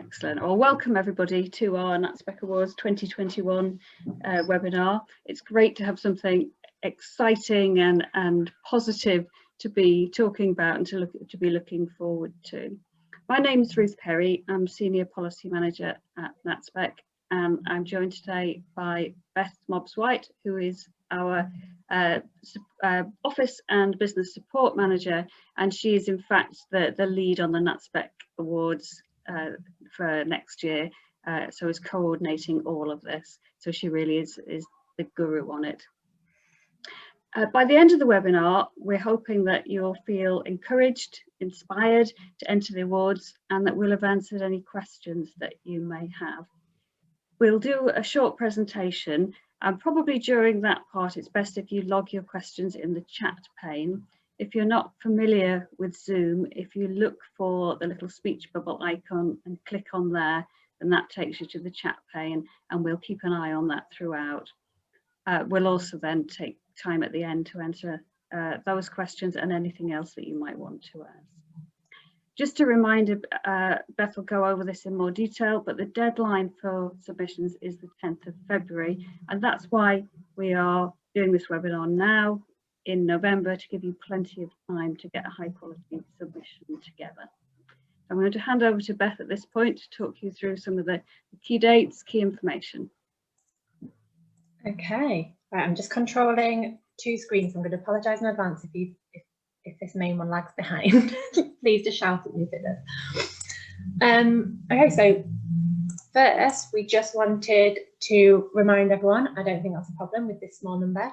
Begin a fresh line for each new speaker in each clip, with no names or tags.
Excellent. Well, welcome everybody to our Natspec Awards 2021 webinar. It's great to have something exciting and positive to be talking about and to be looking forward to. My name is Ruth Perry. I'm Senior Policy Manager at Natspec, and I'm joined today by Beth Mobbs-White, who is our Office and Business Support Manager, and she is in fact the lead on the Natspec Awards for next year, so is coordinating all of this. So she really is the guru on it. By the end of the webinar, we're hoping that you'll feel encouraged, inspired to enter the awards, and that we'll have answered any questions that you may have. We'll do a short presentation, and probably during that part it's best if you log your questions in the chat pane. If you're not familiar with Zoom, if you look for the little speech bubble icon and click on there, then that takes you to the chat pane, and we'll keep an eye on that throughout. We'll also then take time at the end to answer those questions and anything else that you might want to ask. Just a reminder, Beth will go over this in more detail, but the deadline for submissions is the 10th of February, and that's why we are doing this webinar now in November, to give you plenty of time to get a high quality submission together. I'm going to hand over to Beth at this point to talk you through some of the key dates, key information.
Okay, right, I'm just controlling two screens. I'm going to apologise in advance if this main one lags behind. Please just shout at me if it does. Okay, so first we just wanted to remind everyone, I don't think that's a problem with this small number,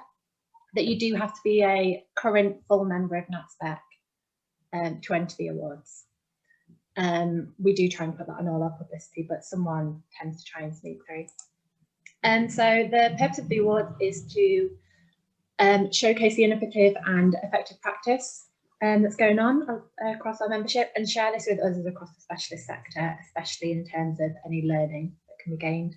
that you do have to be a current full member of Natspec to enter the awards. We do try and put that on all our publicity, but someone tends to try and sneak through. And so the purpose of the awards is to showcase the innovative and effective practice that's going on across our membership, and share this with others across the specialist sector, especially in terms of any learning that can be gained.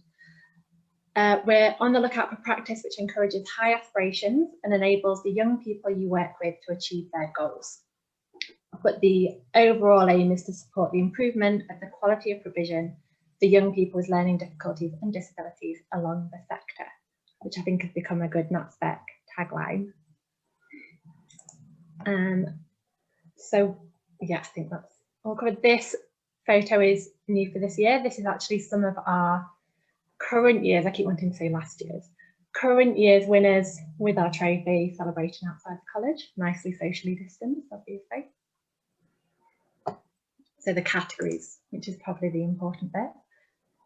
We're on the lookout for practice which encourages high aspirations and enables the young people you work with to achieve their goals. But the overall aim is to support the improvement of the quality of provision for young people with learning difficulties and disabilities along the sector, which I think has become a good Natspec tagline. So yeah, I think that's all covered. This photo is new for this year. This is actually some of our current years, I keep wanting to say last year's, current year's winners with our trophy celebrating outside the college, nicely socially distanced, obviously. So the categories, which is probably the important bit.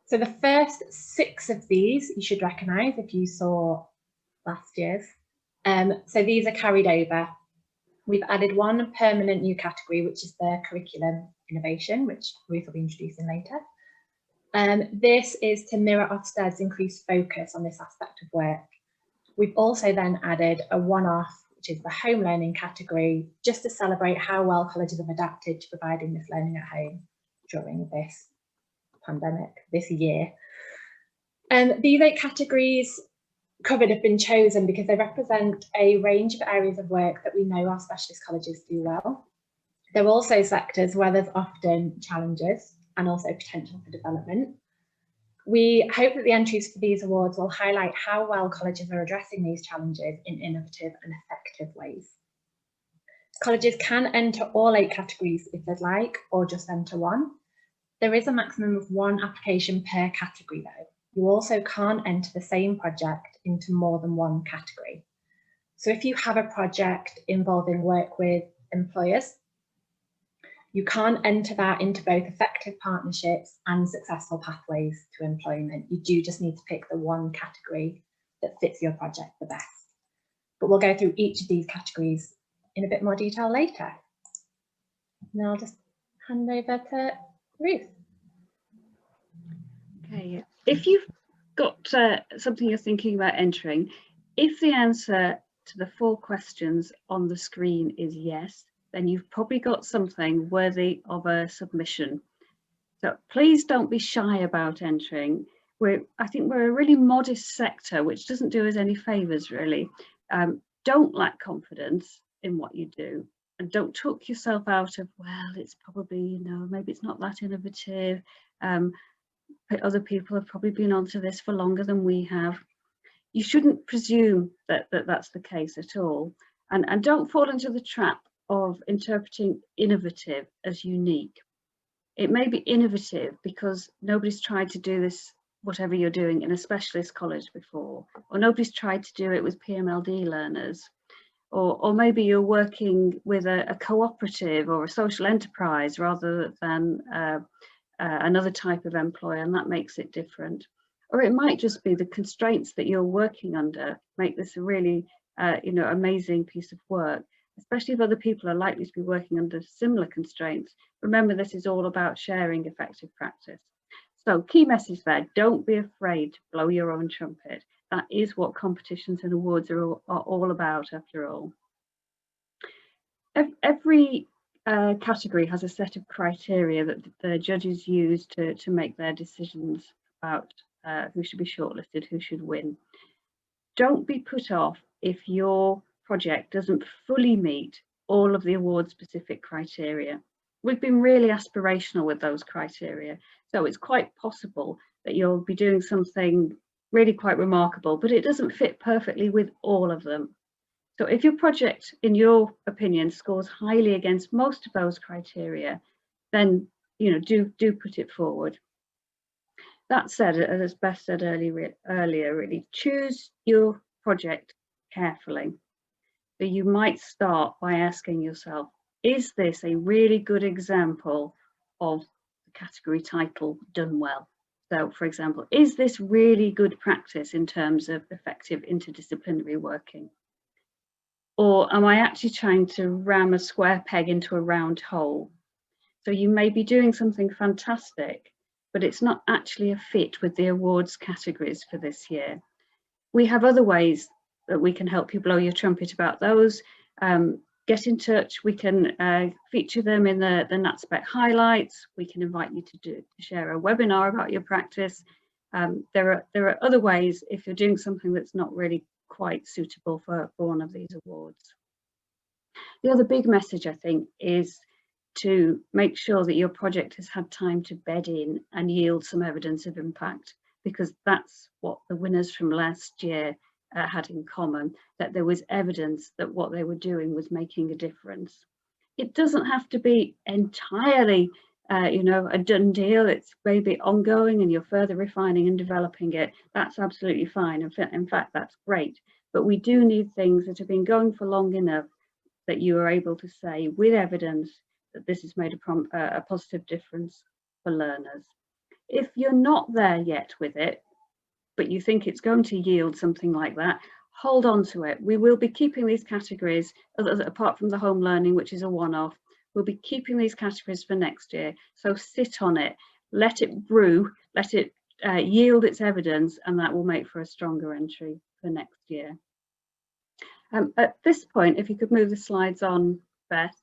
So the first 6 of these you should recognise if you saw last year's. So these are carried over. We've added one permanent new category, which is the curriculum innovation, which Ruth will be introducing later. This is to mirror Ofsted's increased focus on this aspect of work. We've also then added a one-off, which is the home learning category, just to celebrate how well colleges have adapted to providing this learning at home during this pandemic, this year. These 8 categories covered have been chosen because they represent a range of areas of work that we know our specialist colleges do well. They're also sectors where there's often challenges and also potential for development. We hope that the entries for these awards will highlight how well colleges are addressing these challenges in innovative and effective ways. Colleges can enter all 8 categories if they'd like, or just enter one. There is a maximum of 1 application per category though. You also can't enter the same project into more than 1 category. So if you have a project involving work with employers, you can't enter that into both effective partnerships and successful pathways to employment. You do just need to pick the 1 category that fits your project the best. But we'll go through each of these categories in a bit more detail later. Now I'll just hand over to Ruth.
Okay, if you've got something you're thinking about entering, if the answer to the 4 questions on the screen is yes, then you've probably got something worthy of a submission. So please don't be shy about entering. I think we're a really modest sector, which doesn't do us any favours really. Don't lack confidence in what you do, and don't talk yourself out of, well, it's probably, maybe it's not that innovative. Other people have probably been onto this for longer than we have. You shouldn't presume that that's the case at all. And don't fall into the trap of interpreting innovative as unique. It may be innovative because nobody's tried to do this, whatever you're doing, in a specialist college before, or nobody's tried to do it with PMLD learners, or maybe you're working with a cooperative or a social enterprise rather than another type of employer, and that makes it different. Or it might just be the constraints that you're working under make this a really amazing piece of work, especially if other people are likely to be working under similar constraints. Remember, this is all about sharing effective practice. So key message there, don't be afraid to blow your own trumpet. That is what competitions and awards are all about, after all. Every category has a set of criteria that the judges use to make their decisions about who should be shortlisted, who should win. Don't be put off if your project doesn't fully meet all of the award specific criteria. We've been really aspirational with those criteria, so it's quite possible that you'll be doing something really quite remarkable, but it doesn't fit perfectly with all of them. So if your project, in your opinion, scores highly against most of those criteria, then do put it forward. That said, as Beth said earlier, really choose your project carefully. So you might start by asking yourself, is this a really good example of the category title done well? So, for example, is this really good practice in terms of effective interdisciplinary working? Or am I actually trying to ram a square peg into a round hole? So you may be doing something fantastic, but it's not actually a fit with the awards categories for this year. We have other ways that we can help you blow your trumpet about those. Get in touch. We can feature them in the Natspec highlights. We can invite you to share a webinar about your practice. There are other ways if you're doing something that's not really quite suitable for one of these awards. The other big message, I think, is to make sure that your project has had time to bed in and yield some evidence of impact, because that's what the winners from last year had in common, that there was evidence that what they were doing was making a difference. It doesn't have to be entirely a done deal. It's maybe ongoing and you're further refining and developing it. That's absolutely fine. In fact, that's great. But we do need things that have been going for long enough that you are able to say with evidence that this has made a positive difference for learners. If you're not there yet with it, but you think it's going to yield something like that, hold on to it. We will be keeping these categories, apart from the home learning, which is a one-off. We'll be keeping these categories for next year. So sit on it, let it brew, let it yield its evidence, and that will make for a stronger entry for next year. At this point, if you could move the slides on, Beth,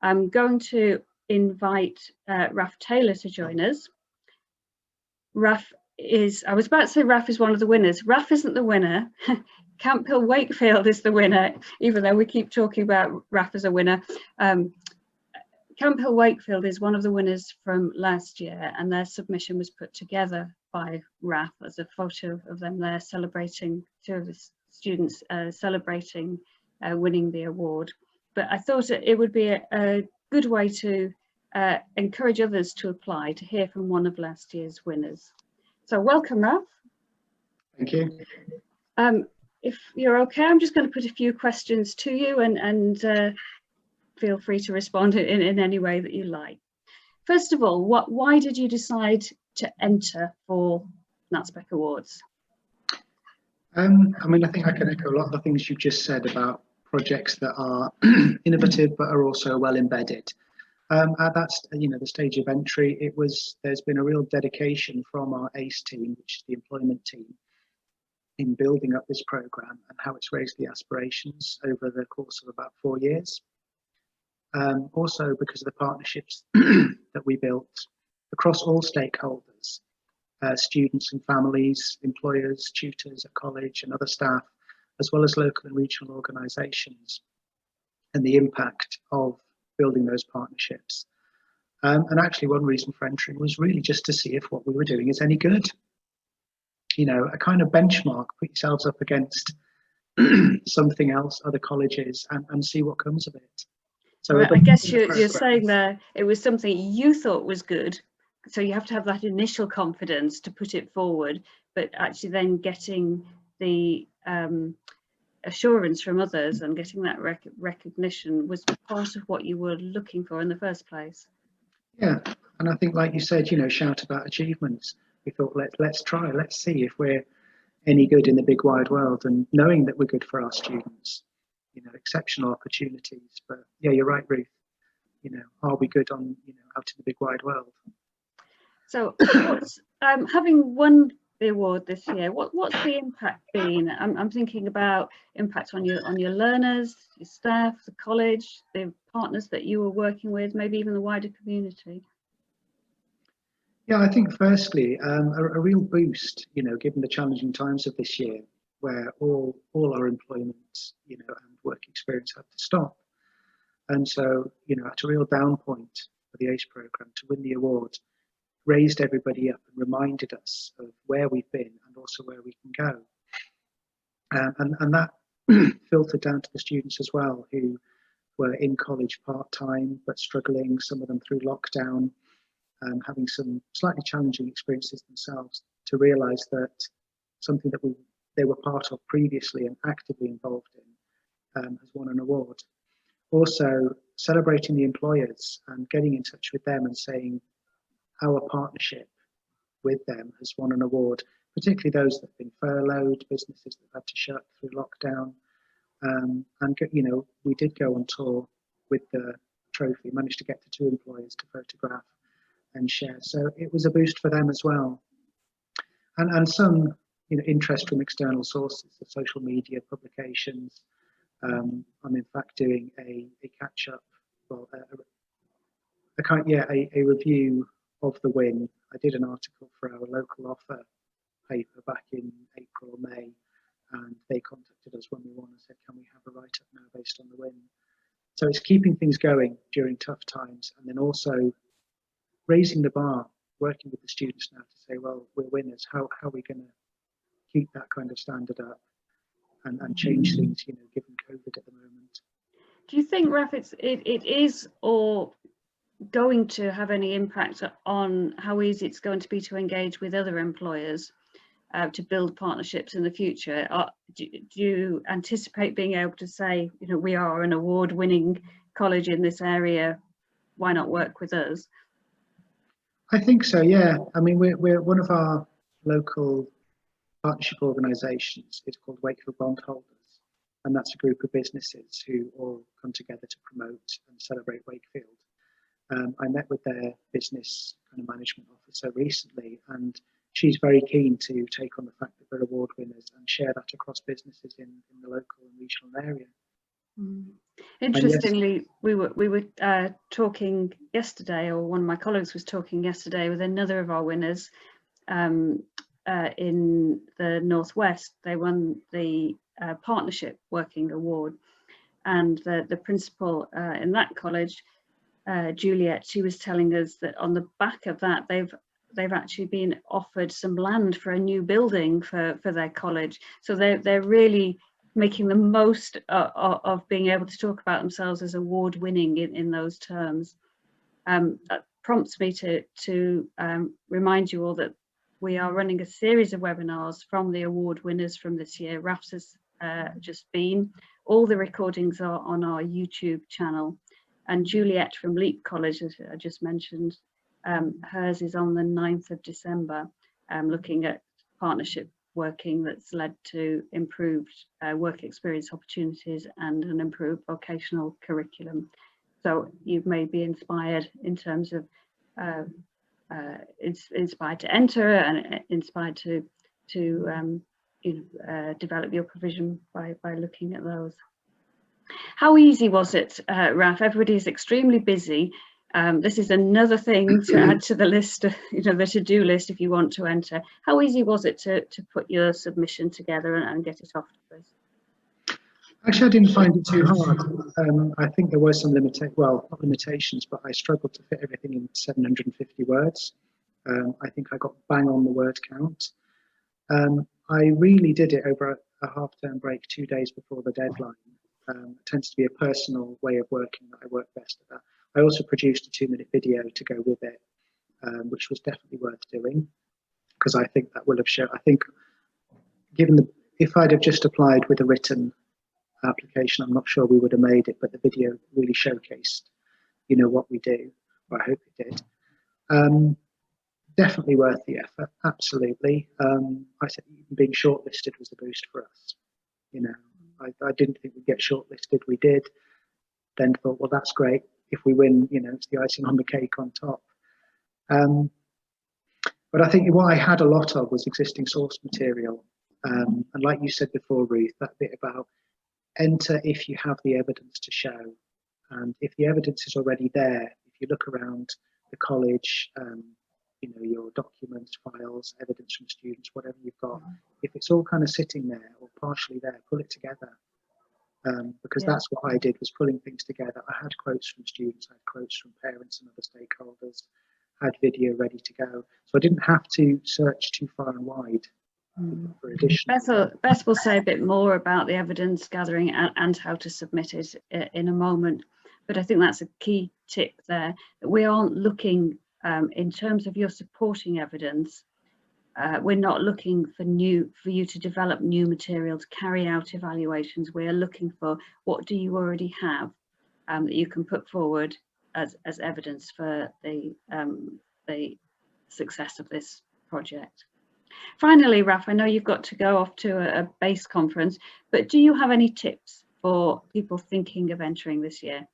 I'm going to invite Raf Taylor to join us. I was about to say Raf is one of the winners. Raf isn't the winner. Camp Hill Wakefield is the winner, even though we keep talking about Raf as a winner. Camp Hill Wakefield is one of the winners from last year, and their submission was put together by Raf as a photo of them there celebrating, two of the students celebrating winning the award. But I thought it would be a good way to encourage others to apply, to hear from one of last year's winners. So welcome, Raf.
Thank you.
If you're okay, I'm just going to put a few questions to you and feel free to respond in any way that you like. First of all, why did you decide to enter for Natspec Awards?
I mean, I think I can echo a lot of the things you've just said about projects that are innovative but are also well embedded. At that, the stage of entry, there's been a real dedication from our ACE team, which is the employment team, in building up this program and how it's raised the aspirations over the course of about 4 years. Also because of the partnerships that we built across all stakeholders, students and families, employers, tutors at college and other staff, as well as local and regional organisations, and the impact of building those partnerships. And actually one reason for entering was really just to see if what we were doing is any good. You know, a kind of benchmark, put yourselves up against something else, other colleges, and see what comes of it. So
I guess you're saying there it was something you thought was good, so you have to have that initial confidence to put it forward, but actually then getting the assurance from others and getting that recognition was part of what you were looking for in the first place.
Yeah, and I think, like you said, you know, shout about achievements. We thought, let's try, let's see if we're any good in the big wide world, and knowing that we're good for our students, you know, exceptional opportunities. But yeah, you're right, Ruth. You know, are we good on, you know, out in the big wide world?
So what's having won the award this year, what's the impact been? I'm thinking about impact on your learners, your staff, the college, the partners that you were working with, maybe even the wider community.
Yeah, I think firstly, a real boost, you know, given the challenging times of this year, where all our employment, you know, and work experience had to stop. And so, you know, at a real down point for the ACE programme, to win the award raised everybody up and reminded us of where we've been and also where we can go. And that filtered down to the students as well, who were in college part-time but struggling, some of them through lockdown, having some slightly challenging experiences themselves, to realise that something that they were part of previously and actively involved in has won an award. Also, celebrating the employers and getting in touch with them and saying our partnership with them has won an award, particularly those that have been furloughed, businesses that had to shut through lockdown. And, you know, we did go on tour with the trophy, managed to get to 2 employers to photograph and share. So it was a boost for them as well. And some, you know, interest from external sources, of social media, publications. I'm in fact doing a catch-up, well, a review of the win. I did an article for our local offer paper back in April or May, and they contacted us when we won and said, can we have a write-up now based on the win? So it's keeping things going during tough times, and then also raising the bar, working with the students now to say, well, we're winners. How are we going to keep that kind of standard up and change things, you know, given COVID at the moment?
Do you think, Raf, it is or going to have any impact on how easy it's going to be to engage with other employers to build partnerships in the future? Do you anticipate being able to say, you know, we are an award-winning college in this area, why not work with us?
I think so, yeah. I mean, we're one of our local partnership organisations is called Wakefield Bondholders, and that's a group of businesses who all come together to promote and celebrate Wakefield. I met with their business kind of management officer recently, and she's very keen to take on the fact that we're award winners and share that across businesses in the local and regional area.
Interestingly, yes, we were talking yesterday, or one of my colleagues was talking yesterday with another of our winners in the Northwest. They won the Partnership Working Award, and the principal in that college, Juliet, she was telling us that on the back of that they've actually been offered some land for a new building for their college. So they're really making the most of being able to talk about themselves as award-winning in those terms. That prompts me to remind you all that we are running a series of webinars from the award winners from this year. Raf's has just been. All the recordings are on our YouTube channel. And Juliet from Leap College, as I just mentioned, hers is on the 9th of December, looking at partnership working that's led to improved work experience opportunities and an improved vocational curriculum. So you may be inspired in terms of inspired to enter and inspired to develop your provision by looking at those. How easy was it, Raf? Everybody is extremely busy. This is another thing to add to the list, the to-do list if you want to enter. How easy was it to put your submission together and get it off to us?
Actually, I didn't find it too hard. I think there were some not limitations, but I struggled to fit everything in 750 words. I think I got bang on the word count. I really did it over a half-term break 2 days before the deadline. It tends to be a personal way of working that I work best at that. I also produced a 2-minute video to go with it, which was definitely worth doing, because I think that will have shown, I think, if I'd have just applied with a written application, I'm not sure we would have made it, but the video really showcased, what we do, or I hope it did. Definitely worth the effort, absolutely. I said being shortlisted was a boost for us. I didn't think we'd get shortlisted. We did. Then thought, well, that's great. If we win, it's the icing on the cake on top. But I think what I had a lot of was existing source material. And like you said before, Ruth, that bit about enter if you have the evidence to show. And if the evidence is already there, if you look around the college, your documents, files, evidence from students, whatever you've got, if it's all kind of sitting there or partially there, pull it together. Because that's what I did, was pulling things together. I had quotes from students, I had quotes from parents and other stakeholders, had video ready to go. So I didn't have to search too far and wide for additional.
Beth will say a bit more about the evidence gathering and how to submit it in a moment. But I think that's a key tip there, that we aren't looking, in terms of your supporting evidence, we're not looking for you to develop new material to carry out evaluations. We are looking for what do you already have that you can put forward as evidence for the success of this project. Finally, Raf, I know you've got to go off to a base conference, but do you have any tips for people thinking of entering this year?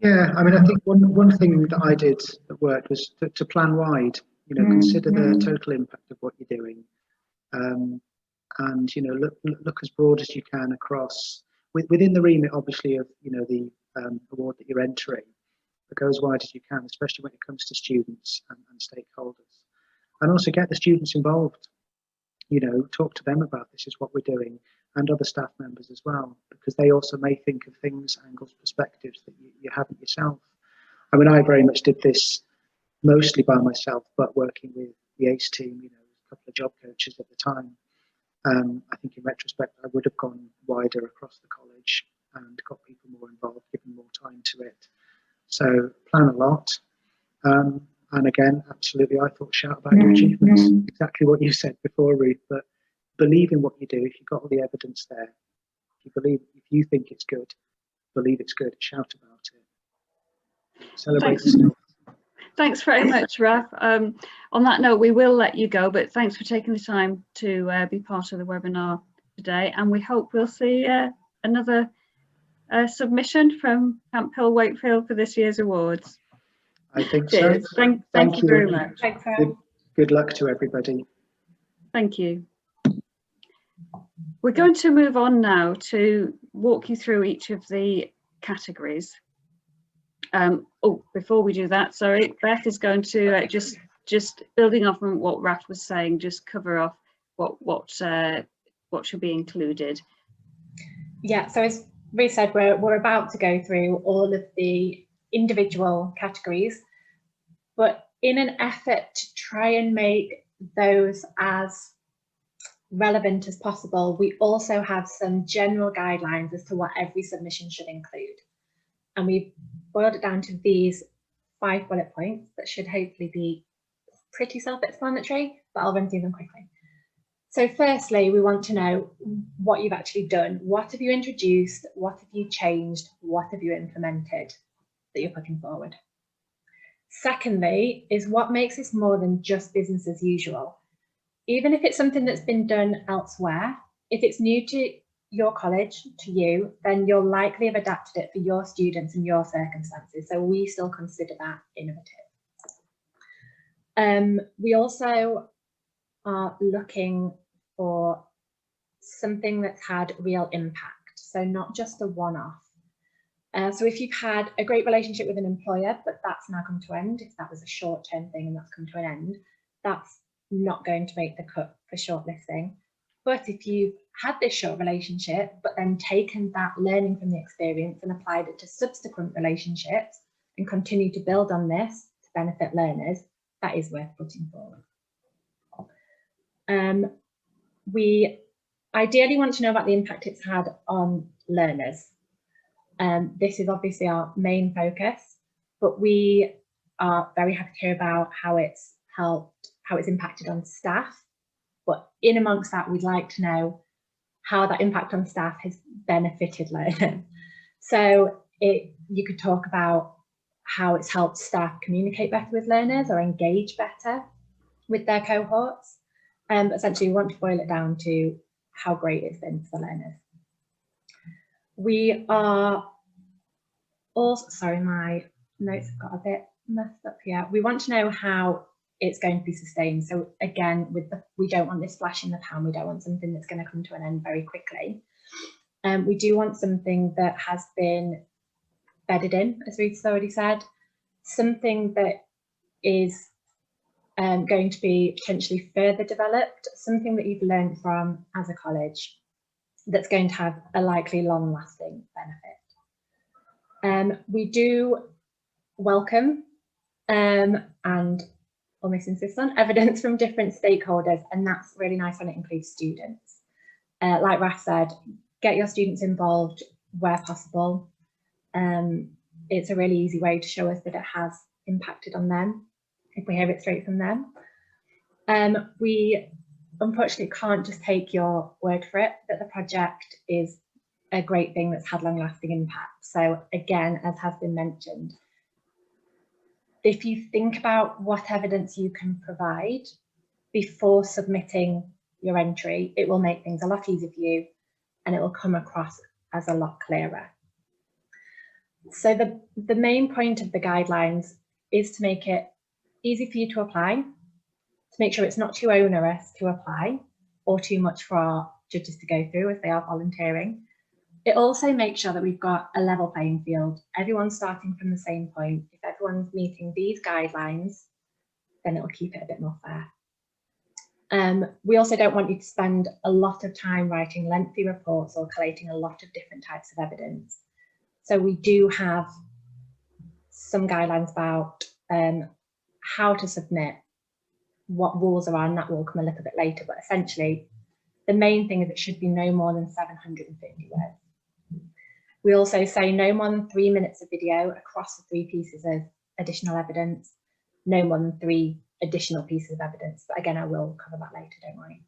Yeah, I mean, I think one thing that I did that worked was to plan wide. Consider the total impact of what you're doing, and look as broad as you can across within the remit, obviously, of the award that you're entering, but go as wide as you can, especially when it comes to students and stakeholders, and also get the students involved. Talk to them about this is what we're doing, and other staff members as well, because they also may think of things, angles, perspectives that you haven't yourself. I mean, I very much did this mostly by myself, but working with the ACE team, a couple of job coaches at the time. I think in retrospect, I would have gone wider across the college and got people more involved, given more time to it. So plan a lot. And again, absolutely, I thought shout about your achievements. Exactly what you said before, Ruth, but believe in what you do. If you've got all the evidence there, if you think it's good, believe it's good, shout about it. Celebrate yourself.
Thanks very much, Raf. On that note, we will let you go, but thanks for taking the time to be part of the webinar today, and we hope we'll see another submission from Camp Hill Wakefield for this year's awards.
I think
Cheers.
so.
Thank you very much.
Thanks,
good luck to everybody.
Thank you. We're going to move on now to walk you through each of the categories. Before we do that, sorry, Beth is going to just building off on what Raf was saying, just cover off what should be included.
Yeah, so as we said, we're about to go through all of the individual categories, but in an effort to try and make those as relevant as possible, we also have some general guidelines as to what every submission should include. And we've boiled it down to these 5 bullet points that should hopefully be pretty self-explanatory, but I'll run through them quickly. So firstly, we want to know what you've actually done. What have you introduced? What have you changed? What have you implemented that you're putting forward? Secondly, is what makes this more than just business as usual. Even if it's something that's been done elsewhere, if it's new to your college, to you, then you'll likely have adapted it for your students and your circumstances. So we still consider that innovative. We also are looking for something that's had real impact. So not just a one-off. So if you've had a great relationship with an employer, but that's now come to an end, if that was a short-term thing and that's come to an end, that's not going to make the cut for shortlisting. But if you've had this short relationship, but then taken that learning from the experience and applied it to subsequent relationships and continue to build on this to benefit learners, that is worth putting forward. We ideally want to know about the impact it's had on learners. This is obviously our main focus, but we are very happy to hear about how it's impacted on staff. But in amongst that, we'd like to know how that impact on staff has benefited learners. So you could talk about how it's helped staff communicate better with learners or engage better with their cohorts. Essentially, we want to boil it down to how great it's been for learners. We are also, sorry, my notes have got a bit messed up here. We want to know how it's going to be sustained. So again, we don't want this flash in the pan. We don't want something that's going to come to an end very quickly. We do want something that has been bedded in, as Ruth's already said, something that is going to be potentially further developed, something that you've learned from as a college that's going to have a likely long-lasting benefit. We do welcome and almost insist on evidence from different stakeholders, and that's really nice when it includes students. Like Raf said, get your students involved where possible. It's a really easy way to show us that it has impacted on them if we hear it straight from them. We unfortunately can't just take your word for it that the project is a great thing that's had long-lasting impact. So again, as has been mentioned, if you think about what evidence you can provide before submitting your entry, it will make things a lot easier for you and it will come across as a lot clearer. So the main point of the guidelines is to make it easy for you to apply, to make sure it's not too onerous to apply or too much for our judges to go through as they are volunteering. It also makes sure that we've got a level playing field. Everyone's starting from the same point. If everyone's meeting these guidelines, then it'll keep it a bit more fair. We also don't want you to spend a lot of time writing lengthy reports or collating a lot of different types of evidence. So we do have some guidelines about how to submit, what rules are on, that will come a little bit later, but essentially the main thing is it should be no more than 750 words. We also say no more than 3 minutes of video across the 3 pieces of additional evidence, no more than 3 additional pieces of evidence. But again, I will cover that later, don't worry.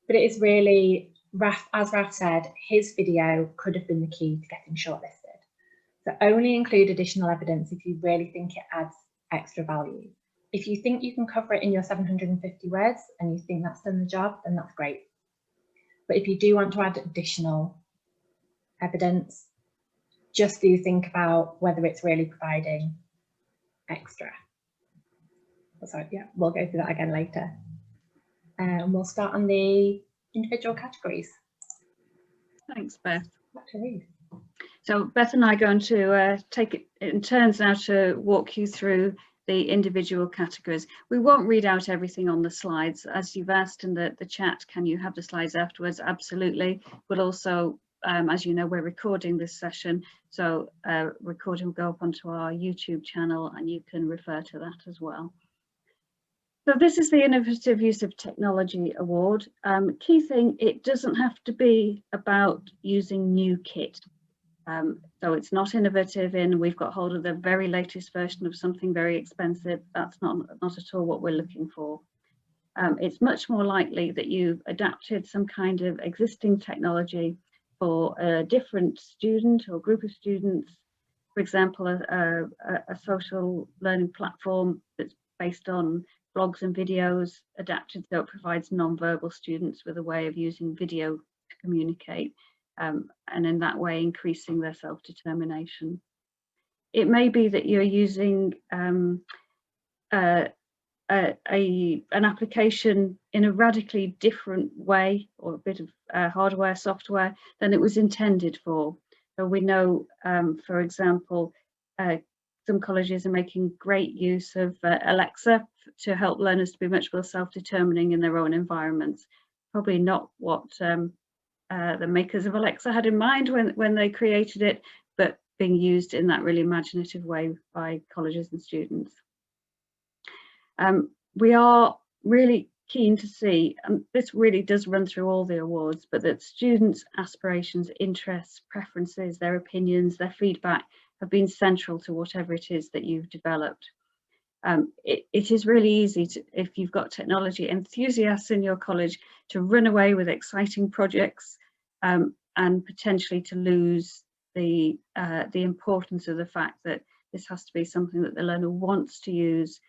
But it is really, as Raf said, his video could have been the key to getting shortlisted. So only include additional evidence if you really think it adds extra value. If you think you can cover it in your 750 words and you think that's done the job, then that's great. But if you do want to add additional evidence, just do think about whether it's really providing extra. Sorry, yeah, we'll go through that again later. We'll start on the individual categories.
Thanks, Beth.
Back to Ruth.
So Beth and I are going to take it in turns now to walk you through the individual categories. We won't read out everything on the slides. As you've asked in the chat, can you have the slides afterwards? Absolutely. But also, as you know, we're recording this session, so recording will go up onto our YouTube channel and you can refer to that as well. So this is the Innovative Use of Technology Award. Key thing, it doesn't have to be about using new kit. So it's not innovative in we've got hold of the very latest version of something very expensive. That's not at all what we're looking for. It's much more likely that you've adapted some kind of existing technology for a different student or group of students. For example, a social learning platform that's based on blogs and videos adapted so it provides non-verbal students with a way of using video to communicate. And in that way increasing their self-determination. It may be that you're using an application in a radically different way, or a bit of hardware, software than it was intended for. So we know, for example, some colleges are making great use of Alexa to help learners to be much more self-determining in their own environments. probably not what the makers of Alexa had in mind when they created it, but being used in that really imaginative way by colleges and students. We are really keen to see, and this really does run through all the awards, but that students' aspirations, interests, preferences, their opinions, their feedback have been central to whatever it is that you've developed. It is really easy to, if you've got technology enthusiasts in your college, to run away with exciting projects and potentially to lose the importance of the fact that this has to be something that the learner wants to use,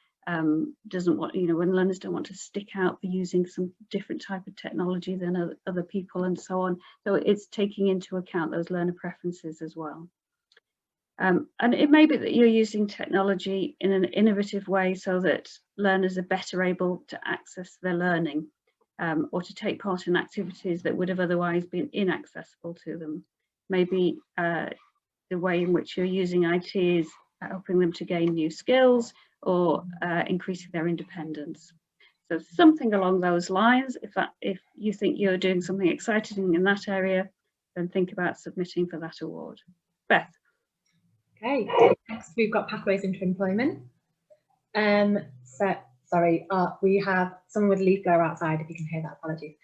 doesn't want, when learners don't want to stick out for using some different type of technology than other people and so on. So it's taking into account those learner preferences as well. And it may be that you're using technology in an innovative way so that learners are better able to access their learning or to take part in activities that would have otherwise been inaccessible to them. Maybe the way in which you're using IT is helping them to gain new skills or increasing their independence. So something along those lines. If you think you're doing something exciting in that area, then think about submitting for that award. Beth.
Okay, next we've got pathways into employment. So sorry, we have someone with a leaf blower outside, if you can hear that, apologies.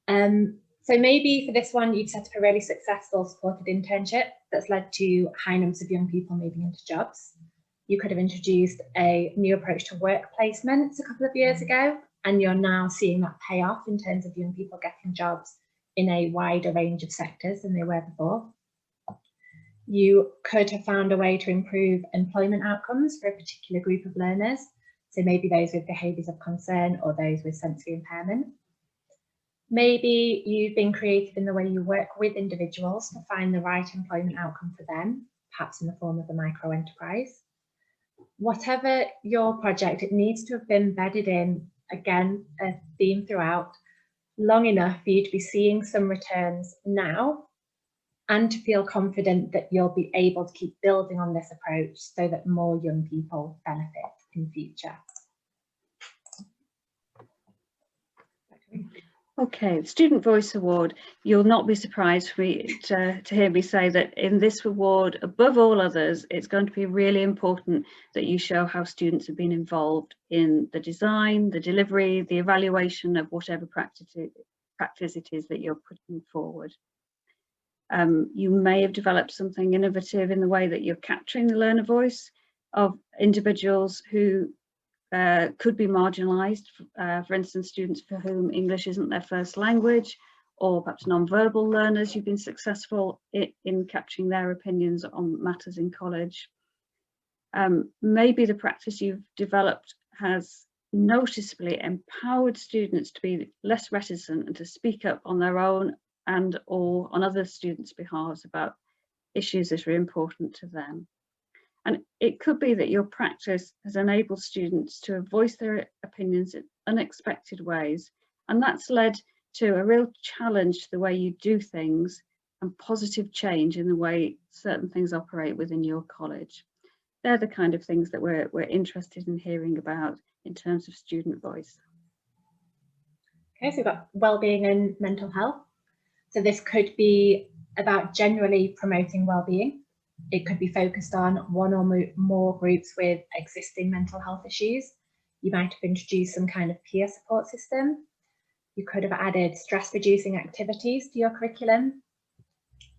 So maybe for this one, you've set up a really successful supported internship that's led to high numbers of young people moving into jobs. You could have introduced a new approach to work placements a couple of years ago, and you're now seeing that pay off in terms of young people getting jobs in a wider range of sectors than they were before. You could have found a way to improve employment outcomes for a particular group of learners, so maybe those with behaviours of concern or those with sensory impairment. Maybe you've been creative in the way you work with individuals to find the right employment outcome for them, perhaps in the form of a micro-enterprise. Whatever your project, it needs to have been embedded in, again, a theme throughout, long enough for you to be seeing some returns now and to feel confident that you'll be able to keep building on this approach so that more young people benefit in future.
Okay, the Student Voice Award. You'll not be surprised for me to hear me say that in this award, above all others, it's going to be really important that you show how students have been involved in the design, the delivery, the evaluation of whatever practice it is that you're putting forward. You may have developed something innovative in the way that you're capturing the learner voice of individuals who could be marginalised, for instance, students for whom English isn't their first language, or perhaps non-verbal learners. You've been successful in capturing their opinions on matters in college. Maybe the practice you've developed has noticeably empowered students to be less reticent and to speak up on their own and or on other students' behalves about issues that are important to them. And it could be that your practice has enabled students to voice their opinions in unexpected ways, and that's led to a real challenge to the way you do things and positive change in the way certain things operate within your college. They're the kind of things that we're interested in hearing about in terms of student voice.
Okay, so we've got wellbeing and mental health. So this could be about generally promoting wellbeing. It could be focused on one or more groups with existing mental health issues. You might have introduced some kind of peer support system. You could have added stress-reducing activities to your curriculum.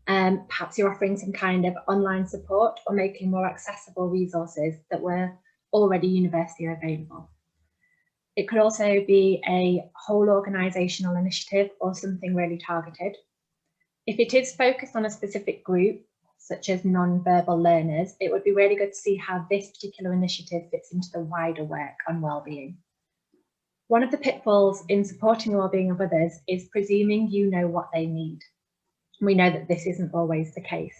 Perhaps you're offering some kind of online support or making more accessible resources that were already university available. It could also be a whole organisational initiative or something really targeted. If it is focused on a specific group, such as non-verbal learners, it would be really good to see how this particular initiative fits into the wider work on wellbeing. One of the pitfalls in supporting the wellbeing of others is presuming you know what they need. We know that this isn't always the case.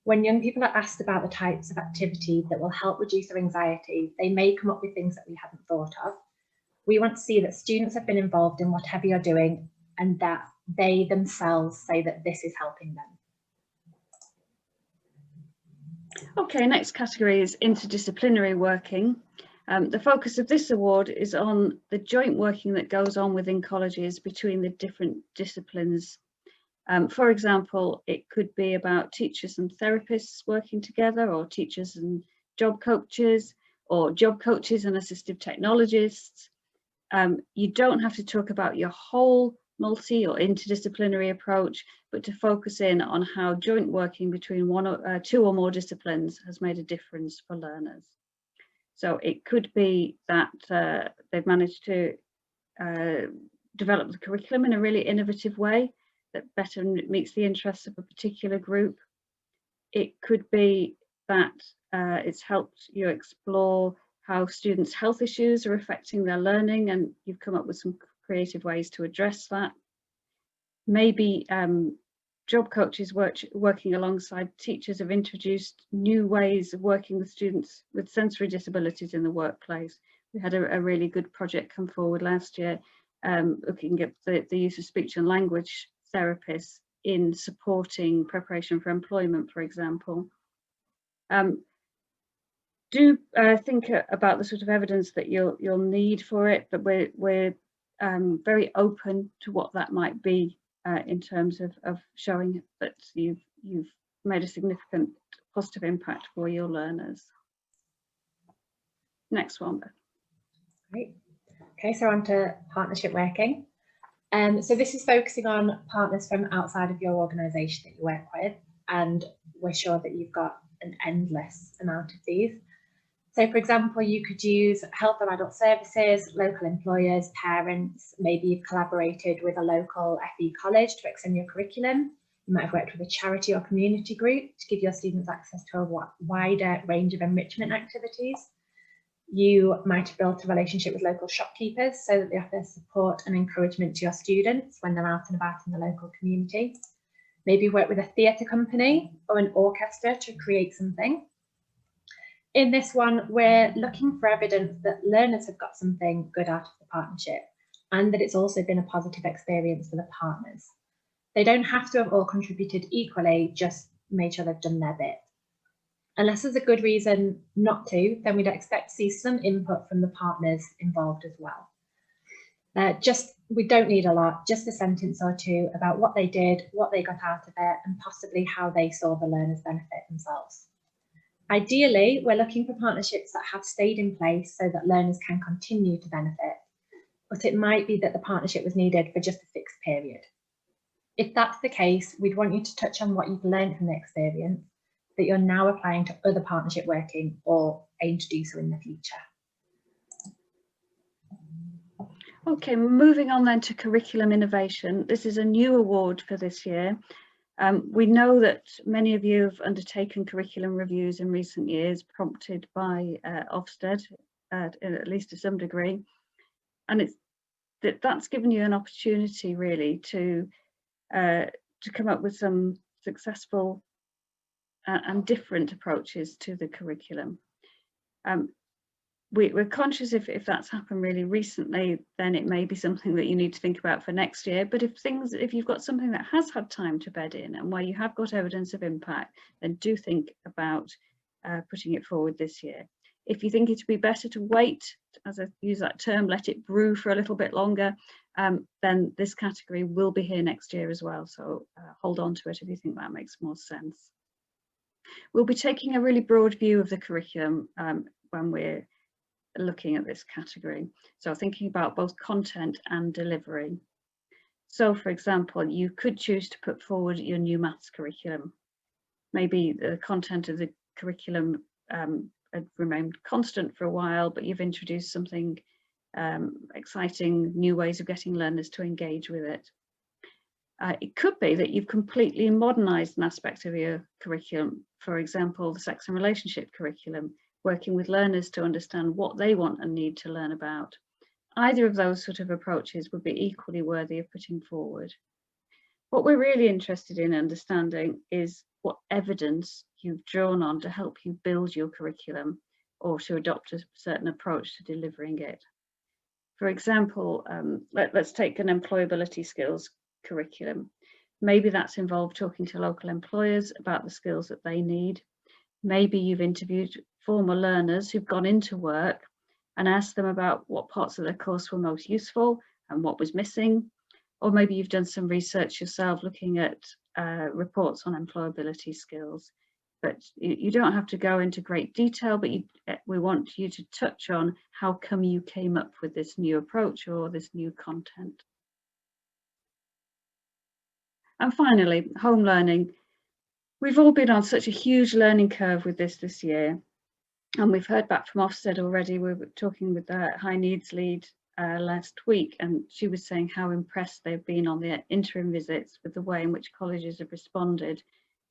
When young people are asked about the types of activity that will help reduce their anxiety, they may come up with things that we haven't thought of. We want to see that students have been involved in whatever you're doing and that they themselves say that this is helping them.
Okay, next category is interdisciplinary working. The focus of this award is on the joint working that goes on within colleges between the different disciplines. For example, it could be about teachers and therapists working together, or teachers and job coaches, or job coaches and assistive technologists. You don't have to talk about your whole multi or interdisciplinary approach, but to focus in on how joint working between two or more disciplines has made a difference for learners. So it could be that they've managed to develop the curriculum in a really innovative way that better meets the interests of a particular group. It could be that it's helped you explore how students' health issues are affecting their learning, and you've come up with some creative ways to address that. Maybe job coaches working alongside teachers have introduced new ways of working with students with sensory disabilities in the workplace. We had a really good project come forward last year looking at the use of speech and language therapists in supporting preparation for employment, for example. Do think about the sort of evidence that you'll need for it, but we're very open to what that might be in terms of showing that you've made a significant positive impact for your learners. Next one, Beth.
Great. Okay, so on to partnership working. So this is focusing on partners from outside of your organisation that you work with, and we're sure that you've got an endless amount of these. So for example, you could use health or adult services, local employers, parents. Maybe you've collaborated with a local FE college to extend your curriculum. You might have worked with a charity or community group to give your students access to a wider range of enrichment activities. You might have built a relationship with local shopkeepers so that they offer support and encouragement to your students when they're out and about in the local community. Maybe work with a theatre company or an orchestra to create something. In this one, we're looking for evidence that learners have got something good out of the partnership, and that it's also been a positive experience for the partners. They don't have to have all contributed equally, just made sure they've done their bit. Unless there's a good reason not to, then we'd expect to see some input from the partners involved as well. We don't need a lot, just a sentence or two about what they did, what they got out of it, and possibly how they saw the learners benefit themselves. Ideally, we're looking for partnerships that have stayed in place so that learners can continue to benefit, but it might be that the partnership was needed for just a fixed period. If that's the case, we'd want you to touch on what you've learned from the experience that you're now applying to other partnership working or aim to do so in the future.
Okay, moving on then to curriculum innovation. This is a new award for this year. We know that many of you have undertaken curriculum reviews in recent years, prompted by Ofsted, at least to some degree, and that's given you an opportunity really to come up with some successful and different approaches to the curriculum. We're conscious if that's happened really recently, then it may be something that you need to think about for next year. But if you've got something that has had time to bed in and where you have got evidence of impact, then do think about putting it forward this year. If you think it'd be better to wait, as I use that term, let it brew for a little bit longer, then this category will be here next year as well. So hold on to it if you think that makes more sense. We'll be taking a really broad view of the curriculum when we're looking at this category. So thinking about both content and delivery. So for example, you could choose to put forward your new maths curriculum. Maybe the content of the curriculum had remained constant for a while, but you've introduced something exciting, new ways of getting learners to engage with it. It could be that you've completely modernised an aspect of your curriculum, for example, the sex and relationship curriculum, working with learners to understand what they want and need to learn about. Either of those sort of approaches would be equally worthy of putting forward. What we're really interested in understanding is what evidence you've drawn on to help you build your curriculum or to adopt a certain approach to delivering it. For example, let's take an employability skills curriculum. Maybe that's involved talking to local employers about the skills that they need. Maybe you've interviewed former learners who've gone into work and ask them about what parts of the course were most useful and what was missing. Or maybe you've done some research yourself looking at reports on employability skills. But you don't have to go into great detail, but we want you to touch on how come you came up with this new approach or this new content. And finally, home learning. We've all been on such a huge learning curve with this year. And we've heard back from Ofsted already. We were talking with the high needs lead last week, and she was saying how impressed they've been on the interim visits with the way in which colleges have responded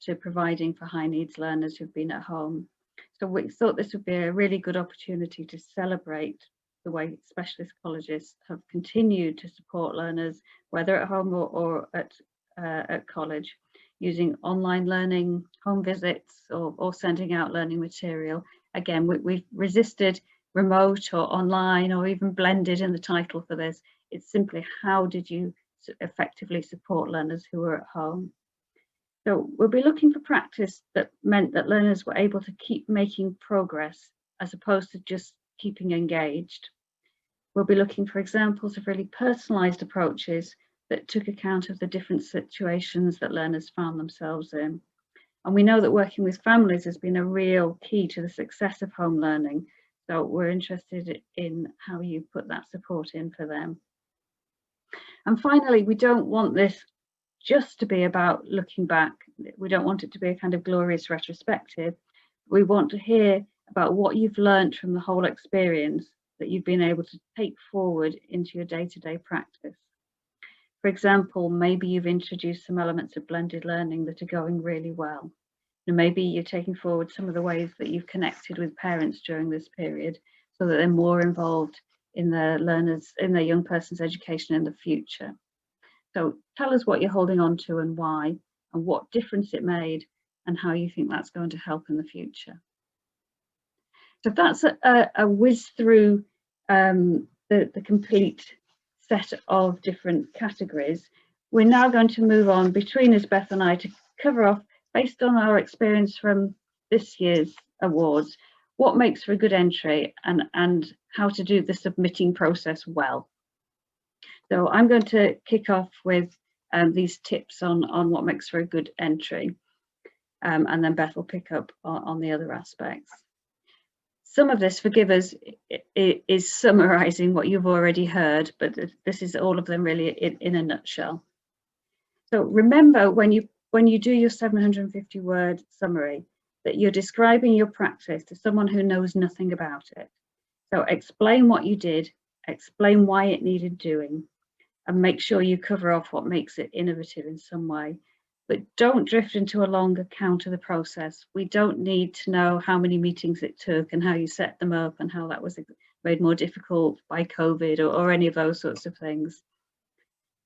to providing for high needs learners who've been at home. So we thought this would be a really good opportunity to celebrate the way specialist colleges have continued to support learners, whether at home or at college, using online learning, home visits, or sending out learning material. Again, we've resisted remote or online or even blended in the title for this. It's simply how did you effectively support learners who are at home. So we'll be looking for practice that meant that learners were able to keep making progress as opposed to just keeping engaged. We'll be looking for examples of really personalised approaches that took account of the different situations that learners found themselves in. And we know that working with families has been a real key to the success of home learning. So we're interested in how you put that support in for them. And finally, we don't want this just to be about looking back. We don't want it to be a kind of glorious retrospective. We want to hear about what you've learned from the whole experience that you've been able to take forward into your day-to-day practice. For example, maybe you've introduced some elements of blended learning that are going really well. And maybe you're taking forward some of the ways that you've connected with parents during this period so that they're more involved in their young person's education in the future. So tell us what you're holding on to and why, and what difference it made, and how you think that's going to help in the future. So that's a whiz through the complete set of different categories. We're now going to move on between us, Beth and I, to cover off, based on our experience from this year's awards, what makes for a good entry and how to do the submitting process well. So I'm going to kick off with these tips on what makes for a good entry, and then Beth will pick up on the other aspects. Some of this, forgive us, is summarising what you've already heard, but this is all of them really in a nutshell. So remember, when you do your 750-word summary, that you're describing your practice to someone who knows nothing about it. So explain what you did, explain why it needed doing, and make sure you cover off what makes it innovative in some way. But don't drift into a long account of the process. We don't need to know how many meetings it took and how you set them up and how that was made more difficult by COVID or any of those sorts of things.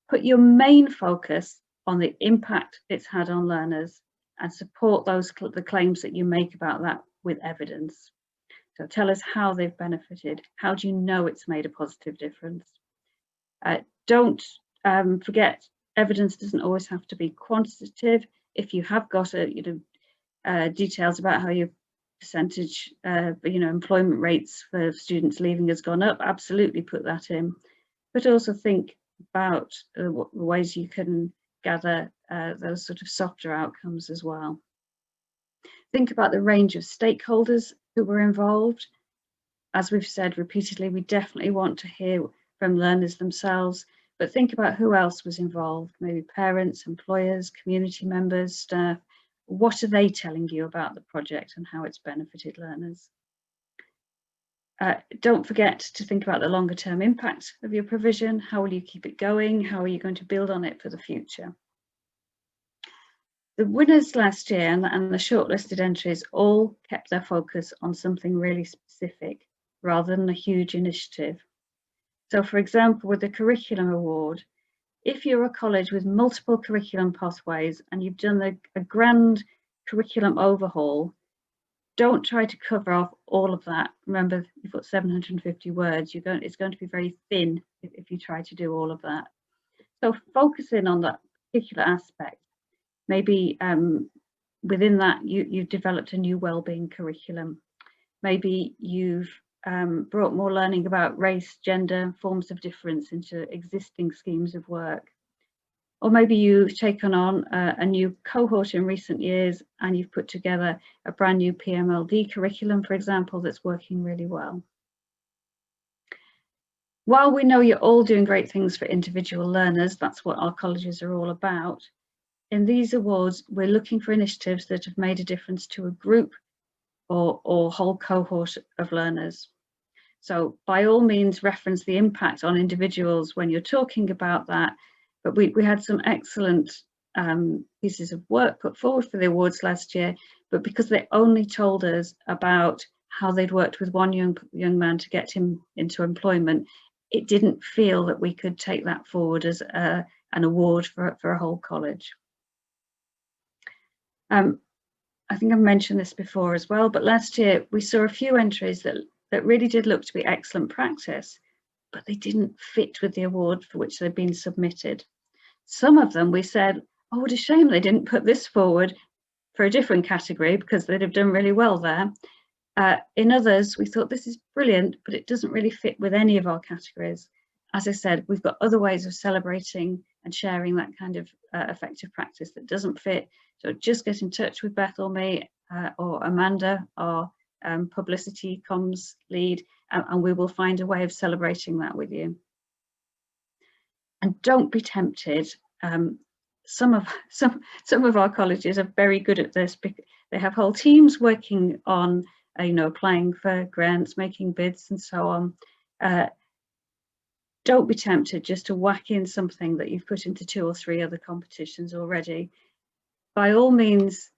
Put your main focus on the impact it's had on learners and support the claims that you make about that with evidence. So tell us how they've benefited. How do you know it's made a positive difference? Don't forget, evidence doesn't always have to be quantitative. If you have got details about how your percentage, employment rates for students leaving has gone up, absolutely put that in. But also think about the ways you can gather those sort of softer outcomes as well. Think about the range of stakeholders who were involved. As we've said repeatedly, we definitely want to hear from learners themselves, but think about who else was involved, maybe parents, employers, community members, staff. What are they telling you about the project and how it's benefited learners? Don't forget to think about the longer term impact of your provision. How will you keep it going? How are you going to build on it for the future? The winners last year and the shortlisted entries all kept their focus on something really specific rather than a huge initiative. So for example, with the Curriculum Award, if you're a college with multiple curriculum pathways and you've done a grand curriculum overhaul, don't try to cover off all of that. Remember, you've got 750 words. It's going to be very thin if you try to do all of that. So focus in on that particular aspect. Maybe within that, you've developed a new wellbeing curriculum. Maybe you've brought more learning about race, gender, and forms of difference into existing schemes of work. Or maybe you've taken on a new cohort in recent years and you've put together a brand new PMLD curriculum, for example, that's working really well. While we know you're all doing great things for individual learners, that's what our colleges are all about, in these awards, we're looking for initiatives that have made a difference to a group or whole cohort of learners. So by all means, reference the impact on individuals when you're talking about that. But we had some excellent pieces of work put forward for the awards last year, but because they only told us about how they'd worked with one young man to get him into employment, it didn't feel that we could take that forward as an award for a whole college. I think I've mentioned this before as well, but last year we saw a few entries that really did look to be excellent practice, but they didn't fit with the award for which they'd been submitted. Some of them we said, oh, what a shame they didn't put this forward for a different category because they'd have done really well there. In others, we thought this is brilliant, but it doesn't really fit with any of our categories. As I said, we've got other ways of celebrating and sharing that kind of effective practice that doesn't fit. So just get in touch with Beth or me or Amanda, our publicity comms lead, and we will find a way of celebrating that with you. And don't be tempted. Some of our colleges are very good at this because they have whole teams working on, applying for grants, making bids, and so on. Don't be tempted just to whack in something that you've put into 2 or 3 other competitions already. By all means,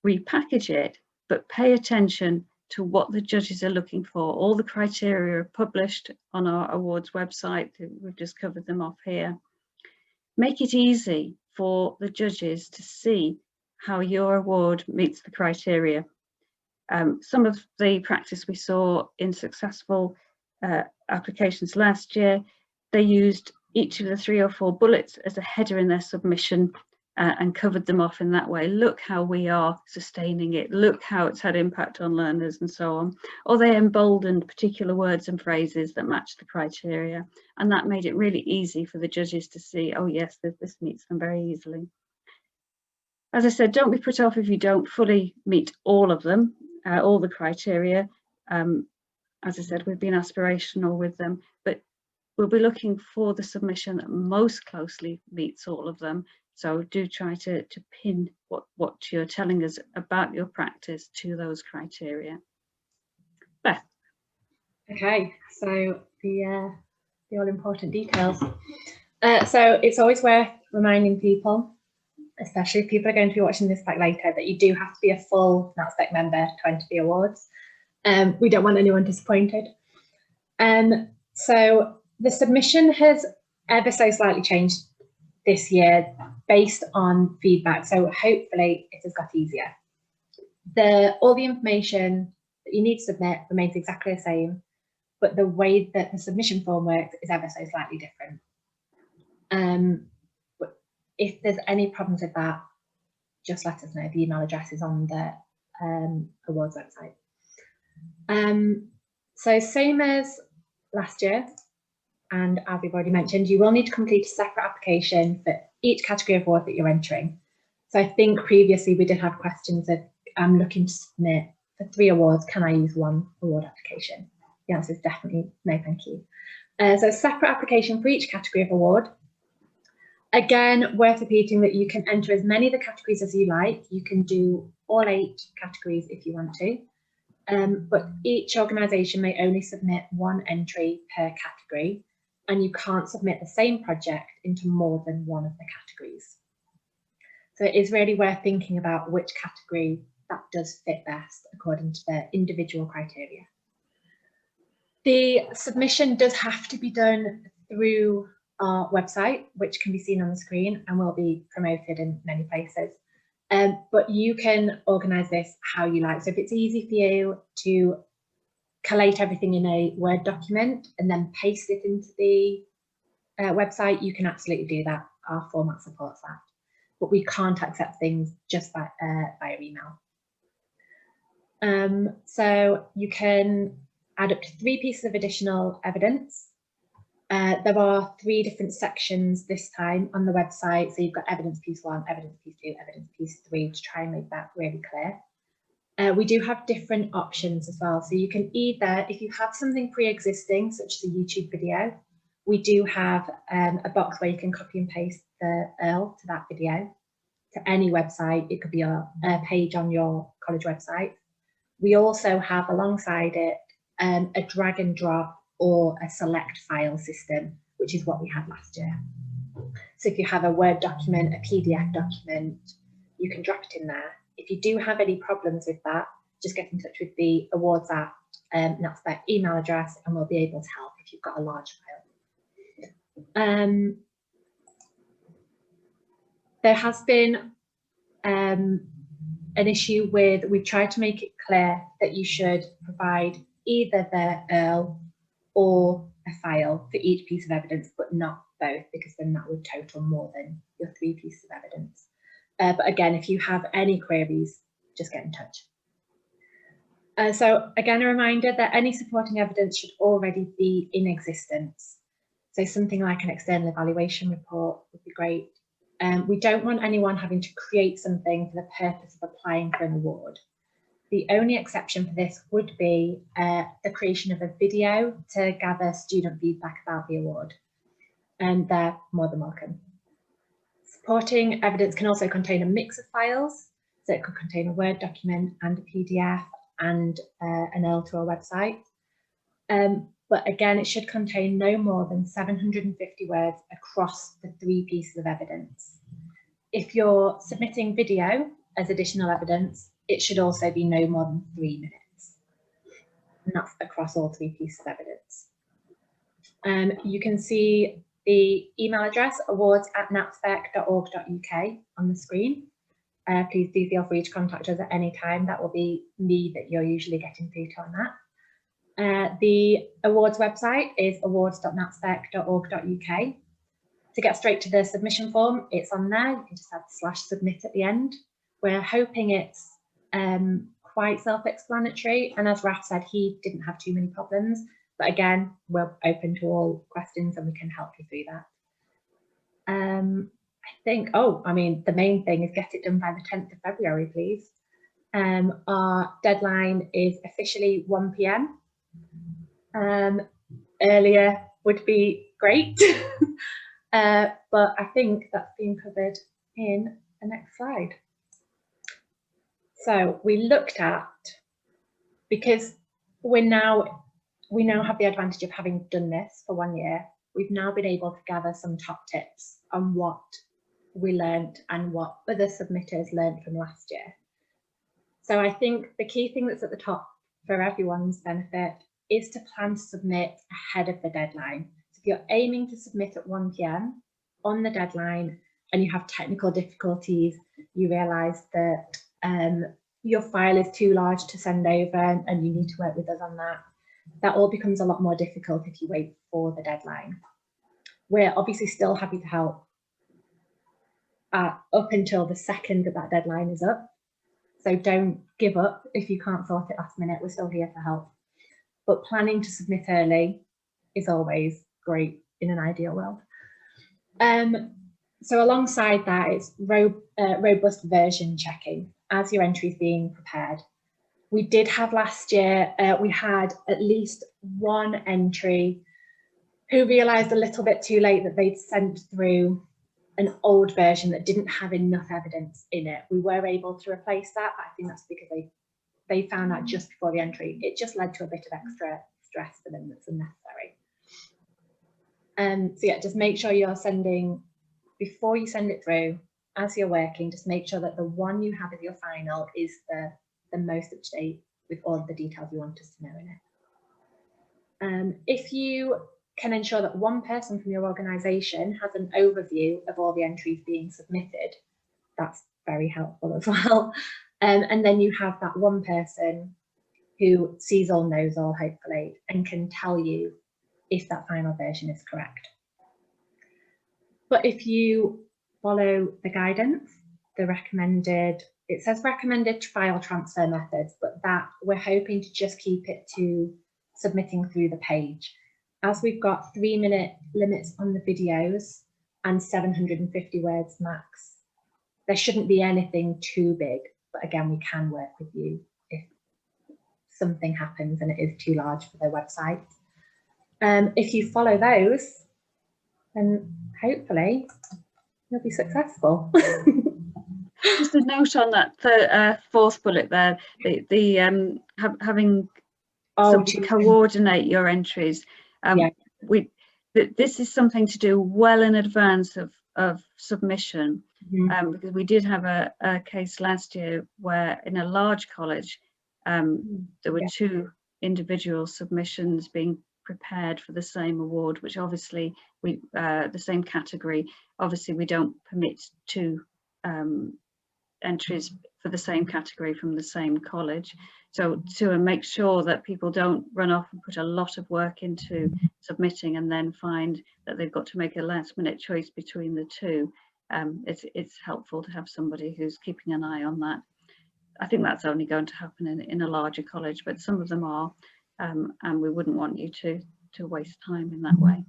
repackage it, but pay attention to what the judges are looking for. All the criteria are published on our awards website. We've just covered them off here. Make it easy for the judges to see how your award meets the criteria. Some of the practice we saw in successful applications last year, they used each of the 3 or 4 bullets as a header in their submission and covered them off in that way. Look how we are sustaining it. Look how it's had impact on learners and so on. Or they emboldened particular words and phrases that match the criteria. And that made it really easy for the judges to see, oh yes, this meets them very easily. As I said, don't be put off if you don't fully meet all of them, all the criteria. As I said, we've been aspirational with them, but we'll be looking for the submission that most closely meets all of them. So do try to pin what you're telling us about your practice to those criteria. Beth.
Okay, so the all important details. So it's always worth reminding people, especially if people are going to be watching this back later, that you do have to be a full Natspec member to enter the awards. We don't want anyone disappointed. So the submission has ever so slightly changed this year based on feedback. So hopefully it has got easier. All the information that you need to submit remains exactly the same, but the way that the submission form works is ever so slightly different. But if there's any problems with that, just let us know. The email address is on the awards website. So same as last year, and as we've already mentioned, you will need to complete a separate application for each category of award that you're entering. So I think previously we did have questions of, I'm looking to submit for 3 awards, can I use 1 award application? The answer is definitely no, thank you. So a separate application for each category of award. Again, worth repeating that you can enter as many of the categories as you like. You can do all 8 categories if you want to. But each organisation may only submit 1 entry per category, and you can't submit the same project into more than 1 of the categories. So it is really worth thinking about which category that does fit best according to their individual criteria. The submission does have to be done through our website, which can be seen on the screen and will be promoted in many places. But you can organise this how you like. So if it's easy for you to collate everything in a Word document and then paste it into the website, you can absolutely do that. Our format supports that. But we can't accept things just via email. So you can add up to 3 pieces of additional evidence. There are 3 different sections this time on the website. So you've got evidence piece 1, evidence piece 2, evidence piece 3 to try and make that really clear. We do have different options as well. So you can either, if you have something pre-existing, such as a YouTube video, we do have a box where you can copy and paste the URL to that video to any website. It could be a page on your college website. We also have alongside it a drag and drop or a select file system, which is what we had last year. So if you have a Word document, a PDF document, you can drop it in there. If you do have any problems with that, just get in touch with the awards at Natspec email address and we'll be able to help if you've got a large file. There has been an issue with, we've tried to make it clear that you should provide either the URL or a file for each piece of evidence, but not both, because then that would total more than your 3 pieces of evidence. But again, if you have any queries, just get in touch. So again, a reminder that any supporting evidence should already be in existence. So something like an external evaluation report would be great. We don't want anyone having to create something for the purpose of applying for an award. The only exception for this would be the creation of a video to gather student feedback about the award, and they're more than welcome. Supporting evidence can also contain a mix of files, so it could contain a Word document and a PDF and an URL to our website. But again, it should contain no more than 750 words across the 3 pieces of evidence. If you're submitting video as additional evidence, it should also be no more than 3 minutes. And that's across all 3 pieces of evidence. You can see the email address awards@natspec.org.uk on the screen. Please do feel free to contact us at any time. That will be me that you're usually getting through to on that. The awards website is awards.natspec.org.uk. To get straight to the submission form, it's on there. You can just add /submit at the end. We're hoping it's quite self-explanatory, and as Raf said, he didn't have too many problems. But again, we're open to all questions and we can help you through that. I think, the main thing is get it done by the 10th of February, please. Our deadline is officially 1 PM. Earlier would be great, but I think that's been covered in the next slide. So we looked at, because we now have the advantage of having done this for 1 year, we've now been able to gather some top tips on what we learned and what other submitters learned from last year. So I think the key thing that's at the top for everyone's benefit is to plan to submit ahead of the deadline. So if you're aiming to submit at 1 PM on the deadline and you have technical difficulties, you realise that your file is too large to send over and you need to work with us on that, that all becomes a lot more difficult if you wait for the deadline. We're obviously still happy to help up until the second that deadline is up. So don't give up if you can't sort it last minute. We're still here to help. But planning to submit early is always great in an ideal world. So alongside that, it's robust version checking as your entry is being prepared. We did have last year, we had at least one entry who realised a little bit too late that they'd sent through an old version that didn't have enough evidence in it. We were able to replace that, but I think that's because they found out just before the entry. It just led to a bit of extra stress for them that's unnecessary. So yeah, just make sure you're sending, before you send it through, as you're working, just make sure that the one you have as your final is the most up to date with all of the details you want us to know in it. If you can ensure that one person from your organisation has an overview of all the entries being submitted, that's very helpful as well. And then you have that one person who sees all, knows all, hopefully, and can tell you if that final version is correct. But if you follow the guidance, the recommended, it says recommended file transfer methods, but that we're hoping to just keep it to submitting through the page. As we've got 3-minute limits on the videos and 750 words max, there shouldn't be anything too big, but again, we can work with you if something happens and it is too large for their website. If you follow those, then hopefully you'll be successful.
Just a note on that fourth bullet there, having somebody coordinate your entries.
Yeah.
This is something to do well in advance of submission, because we did have a case last year where in a large college there were 2 individual submissions being prepared for the same award, which obviously the same category. Obviously we don't permit 2 entries for the same category from the same college. So to make sure that people don't run off and put a lot of work into submitting and then find that they've got to make a last minute choice between the 2, it's helpful to have somebody who's keeping an eye on that. I think that's only going to happen in a larger college, but some of them are, and we wouldn't want you to waste time in that way.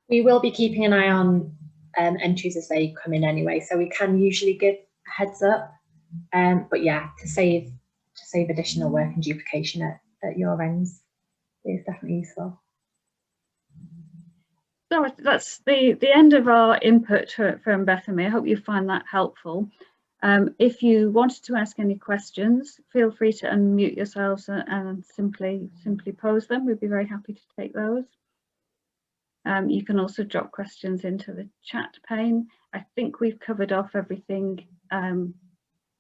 We will be keeping an eye on entries as they come in anyway, so we can usually give a heads up. But yeah, to save additional work and duplication at your ends is definitely useful.
So that's the end of our input from Bethany. I hope you find that helpful. If you wanted to ask any questions, feel free to unmute yourselves and simply pose them. We'd be very happy to take those. You can also drop questions into the chat pane. I think we've covered off everything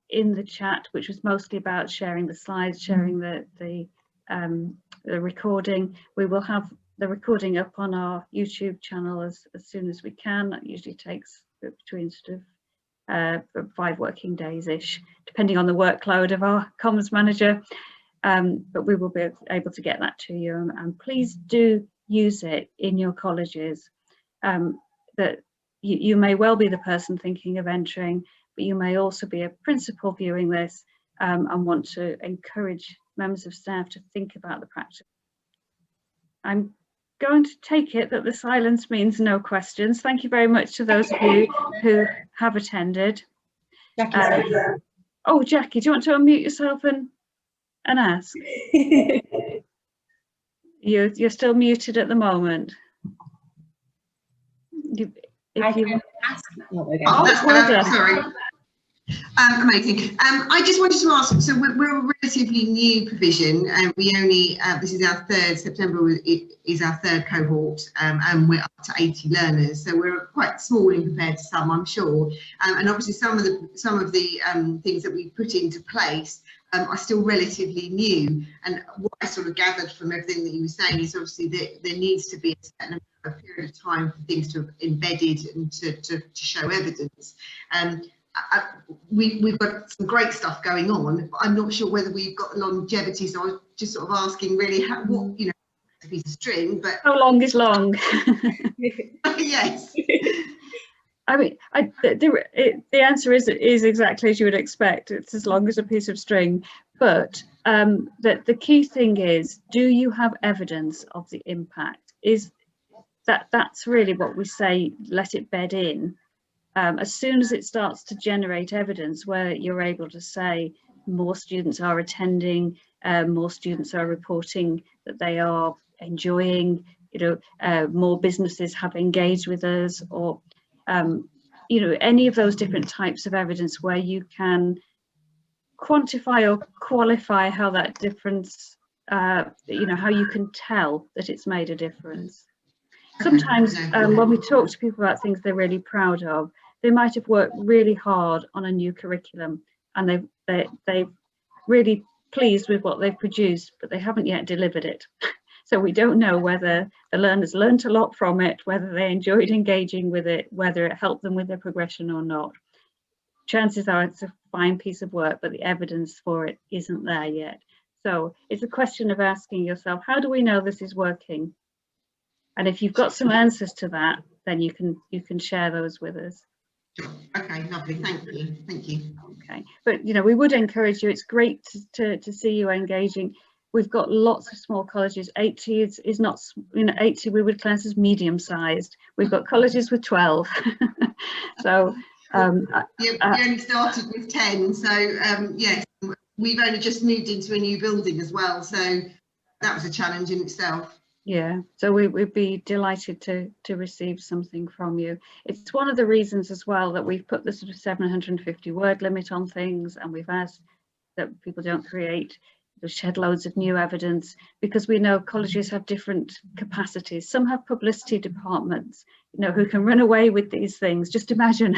in the chat, which was mostly about sharing the slides, sharing the recording. We will have the recording up on our YouTube channel as soon as we can. That usually takes between sort of 5 working days-ish, depending on the workload of our comms manager. But we will be able to get that to you, and please do use it in your colleges. That you may well be the person thinking of entering, but you may also be a principal viewing this and want to encourage members of staff to think about the practice. I'm going to take it that the silence means no questions. Thank you very much to those of you who have attended. Oh, Jackie, do you want to unmute yourself and ask? You're still muted at the moment.
Sorry. Amazing. I just wanted to ask, so we're a relatively new provision, and we only, this is our 3rd, September is our 3rd cohort, and we're up to 80 learners, so we're quite small in compared to some, I'm sure. And obviously some of the things that we put into place are still relatively new, and what I sort of gathered from everything that you were saying is obviously that there needs to be a certain period of time for things to have embedded and to show evidence. We've got some great stuff going on, but I'm not sure whether we've got longevity, so I was just sort of asking really what, you know, a piece of string, but
how long is long?
Yes.
I mean, the answer is exactly as you would expect. It's as long as a piece of string, but the key thing is, do you have evidence of the impact? That's really what we say, let it bed in. As soon as it starts to generate evidence where you're able to say more students are attending, more students are reporting that they are enjoying, you know, more businesses have engaged with us, or you know, any of those different types of evidence where you can quantify or qualify how that difference, you know, how you can tell that it's made a difference. Sometimes when we talk to people about things they're really proud of, they might have worked really hard on a new curriculum and they're really pleased with what they've produced, but they haven't yet delivered it. So we don't know whether the learners learnt a lot from it, whether they enjoyed engaging with it, whether it helped them with their progression or not. Chances are it's a fine piece of work, but the evidence for it isn't there yet. So it's a question of asking yourself, how do we know this is working? And if you've got some answers to that, then you can share those with us.
Sure. Okay, lovely. Thank you.
Okay, but you know, we would encourage you. It's great to see you engaging. we've got lots of small colleges. 80 is not, 80 we would class as medium sized. We've got colleges with 12. So
we only started with 10, so yes, we've only just moved into a new building as well, so that was a challenge in itself.
Yeah, so we'd be delighted to receive something from you. It's one of the reasons as well that we've put the sort of 750 word limit on things, and we've asked that people don't create shed loads of new evidence, because we know colleges have different capacities. Some have publicity departments, who can run away with these things, just imagine,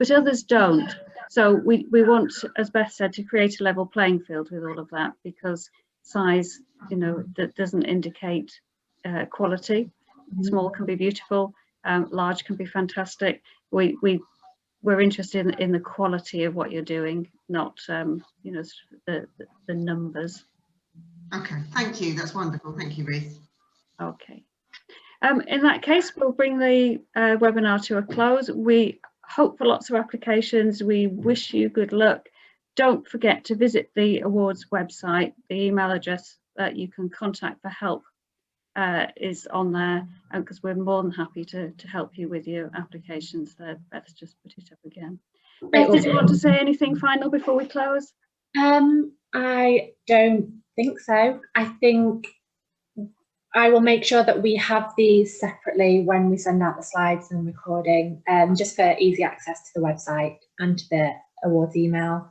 but others don't. So we want, as Beth said, to create a level playing field with all of that, because size, that doesn't indicate quality. Small can be beautiful, large can be fantastic. We're interested in the quality of what you're doing, not the numbers.
Okay, thank you. That's wonderful. Thank you, Ruth.
Okay. In that case, we'll bring the webinar to a close. We hope for lots of applications. We wish you good luck. Don't forget to visit the awards website. The email address that you can contact for help is on there, because we're more than happy to help you with your applications there. Beth's just put it up again. Beth, did you want to say anything final before we close?
I don't think so. I think I will make sure that we have these separately when we send out the slides and recording, just for easy access to the website and to the awards email.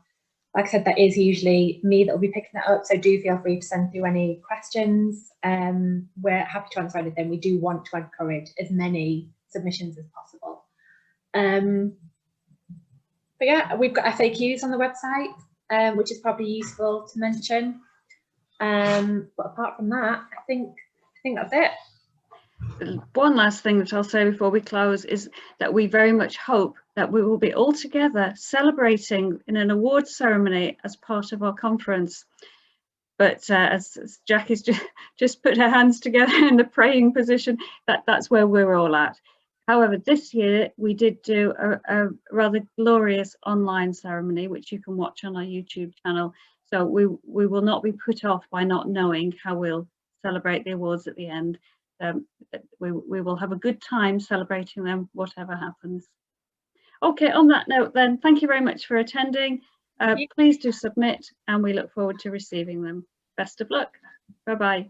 Like I said, that is usually me that will be picking that up, so do feel free to send through any questions. We're happy to answer anything. We do want to encourage as many submissions as possible. But yeah, we've got FAQs on the website, which is probably useful to mention. But apart from that, I think that's it.
One last thing that I'll say before we close is that we very much hope that we will be all together celebrating in an awards ceremony as part of our conference. But as Jackie's just put her hands together in the praying position, that's where we're all at. However, this year we did do a rather glorious online ceremony, which you can watch on our YouTube channel. So we will not be put off by not knowing how we'll celebrate the awards at the end. We will have a good time celebrating them, whatever happens. Okay, on that note then, thank you very much for attending. Please do submit, and we look forward to receiving them. Best of luck. Bye-bye.